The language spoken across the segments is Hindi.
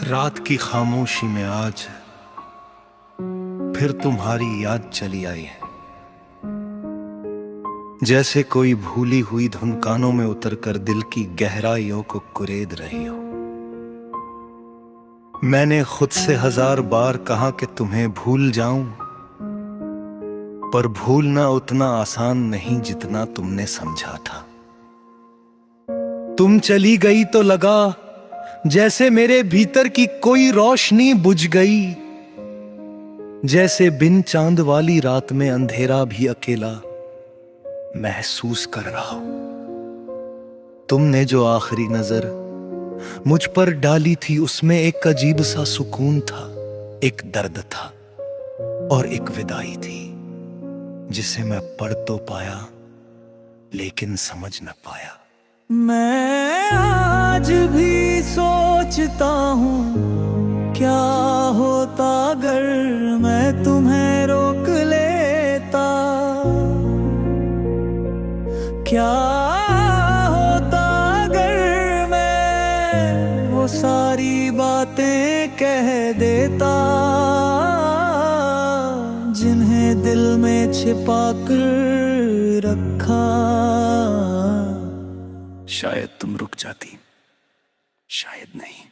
रात की खामोशी में आज फिर तुम्हारी याद चली आई है। जैसे कोई भूली हुई धुन कानों में उतरकर दिल की गहराइयों को कुरेद रही हो। मैंने खुद से 1000 बार कहा कि तुम्हें भूल जाऊं, पर भूलना उतना आसान नहीं जितना तुमने समझा था। तुम चली गई तो लगा जैसे मेरे भीतर की कोई रोशनी बुझ गई, जैसे बिन चांद वाली रात में अंधेरा भी अकेला महसूस कर रहा हूं। तुमने जो आखिरी नजर मुझ पर डाली थी उसमें एक अजीब सा सुकून था, एक दर्द था और एक विदाई थी जिसे मैं पढ़ तो पाया लेकिन समझ न पाया। मैं आज भी सोचता हूँ क्या होता अगर मैं तुम्हें रोक लेता, क्या होता अगर मैं वो सारी बातें कह देता जिन्हें दिल में छिपा कर रखा। शायद तुम रुक जाती, शायद नहीं,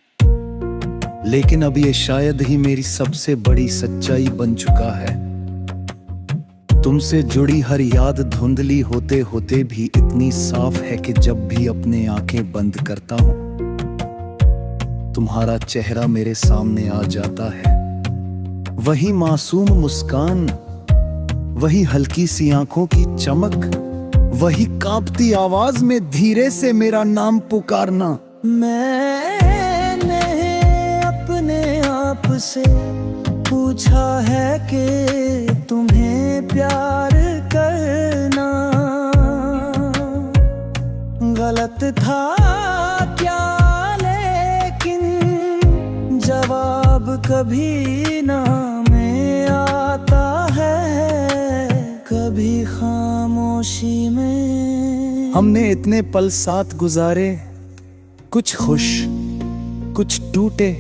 लेकिन अब ये शायद ही मेरी सबसे बड़ी सच्चाई बन चुका है। तुमसे जुड़ी हर याद धुंधली होते होते भी इतनी साफ है कि जब भी अपने आंखें बंद करता हूं तुम्हारा चेहरा मेरे सामने आ जाता है। वही मासूम मुस्कान, वही हल्की सी आंखों की चमक, वही कांपती आवाज में धीरे से मेरा नाम पुकारना। मैंने अपने आप से पूछा है कि तुम्हें प्यार करना गलत था क्या, लेकिन जवाब कभी ना में आता है, कभी खामोशी में। हमने इतने पल साथ गुजारे, कुछ खुश कुछ टूटे,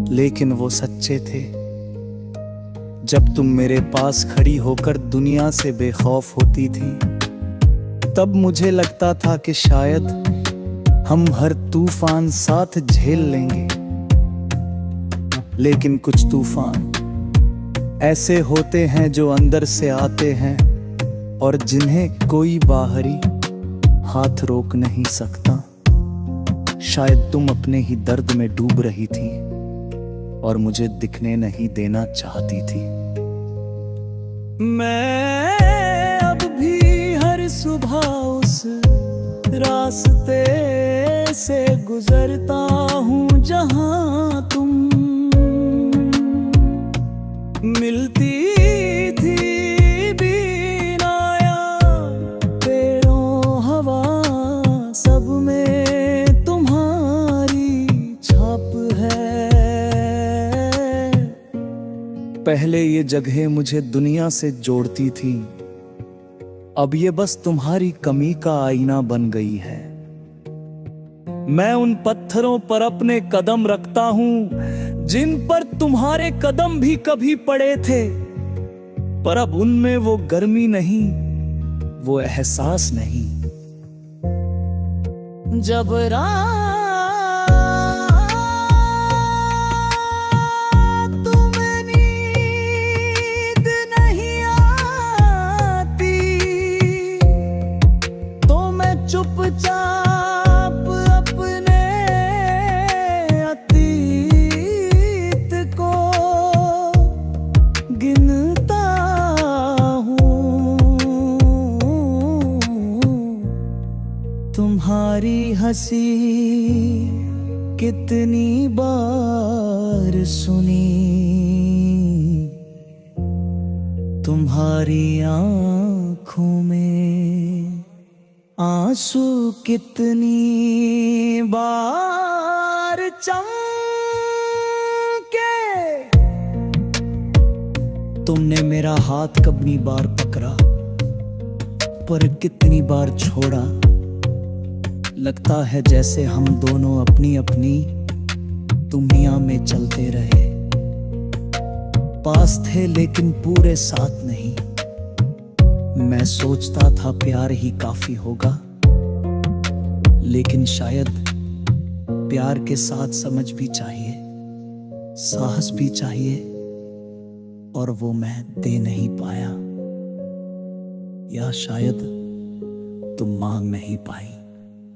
लेकिन वो सच्चे थे। जब तुम मेरे पास खड़ी होकर दुनिया से बेखौफ होती थी तब मुझे लगता था कि शायद हम हर तूफान साथ झेल लेंगे, लेकिन कुछ तूफान ऐसे होते हैं जो अंदर से आते हैं और जिन्हें कोई बाहरी हाथ रोक नहीं सकता। शायद तुम अपने ही दर्द में डूब रही थी और मुझे दिखने नहीं देना चाहती थी। मैं अब भी हर सुबह उस रास्ते से गुजरता हूँ जहाँ तुम मिलती थी। बीनाया पेड़ों हवा सब में तुम्हारी छाप है। पहले ये जगह मुझे दुनिया से जोड़ती थी, अब ये बस तुम्हारी कमी का आईना बन गई है। मैं उन पत्थरों पर अपने कदम रखता हूँ जिन पर तुम्हारे कदम भी कभी पड़े थे, पर अब उनमें वो गर्मी नहीं, वो एहसास नहीं। जब रात में नींद नहीं आती तो मैं चुपचाप अपने अतीत को गिनता हूँ। तुम्हारी हंसी कितनी बार सुनी, तुम्हारी आँखों में आंसू कितनी बार चमके। तुमने मेरा हाथ कितनी बार पकड़ा, पर कितनी बार छोड़ा। लगता है जैसे हम दोनों अपनी अपनी दुनिया में चलते रहे, पास थे लेकिन पूरे साथ नहीं। मैं सोचता था प्यार ही काफी होगा, लेकिन शायद प्यार के साथ समझ भी चाहिए, साहस भी चाहिए, और वो मैं दे नहीं पाया, या शायद तुम मांग नहीं पाई।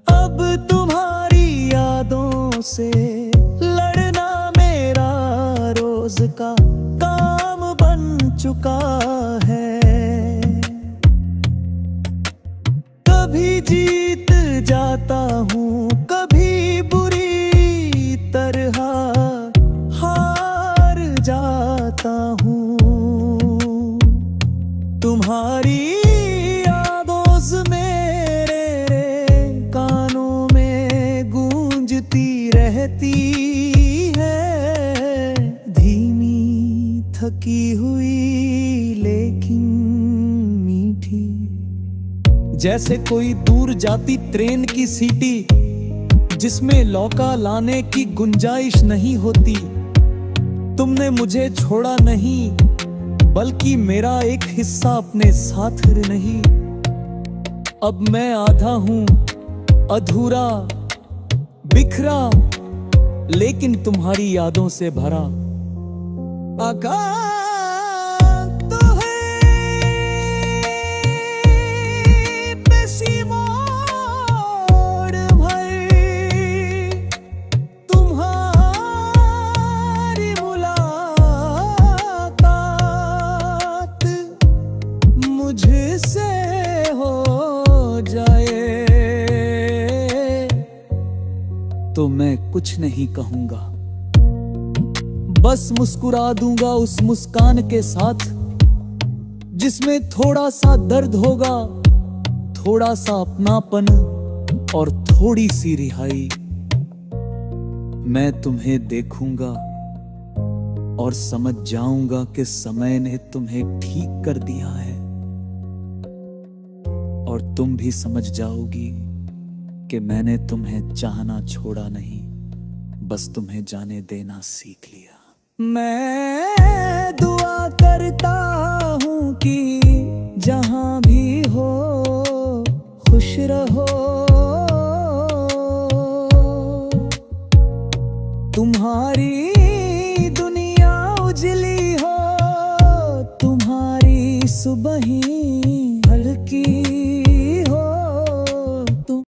अब तुम्हारी यादों से लड़ना मेरा रोज का काम बन चुका है। कभी जीत जाता हूँ, कभी बुरी तरह हार जाता हूँ। तुम्हारी यादों से मेरे कानों में गूंजती रहती है, धीमी थकी हुई लेकिन मीठी। जैसे कोई दूर जाती ट्रेन की सीटी, जिसमें लौका लाने की गुंजाइश नहीं होती। तुमने मुझे छोड़ा नहीं, बल्कि मेरा एक हिस्सा अपने साथ नहीं। अब मैं आधा हूं, अधूरा, बिखरा, लेकिन तुम्हारी यादों से भरा। आका मुझसे हो जाए तो मैं कुछ नहीं कहूंगा, बस मुस्कुरा दूंगा उस मुस्कान के साथ, जिसमें थोड़ा सा दर्द होगा, थोड़ा सा अपनापन और थोड़ी सी रिहाई। मैं तुम्हें देखूंगा और समझ जाऊंगा कि समय ने तुम्हें ठीक कर दिया है, और तुम भी समझ जाओगी कि मैंने तुम्हें चाहना छोड़ा नहीं, बस तुम्हें जाने देना सीख लिया। मैं दुआ करता हूँ कि जहां भी हो खुश रहो। तुम्हारी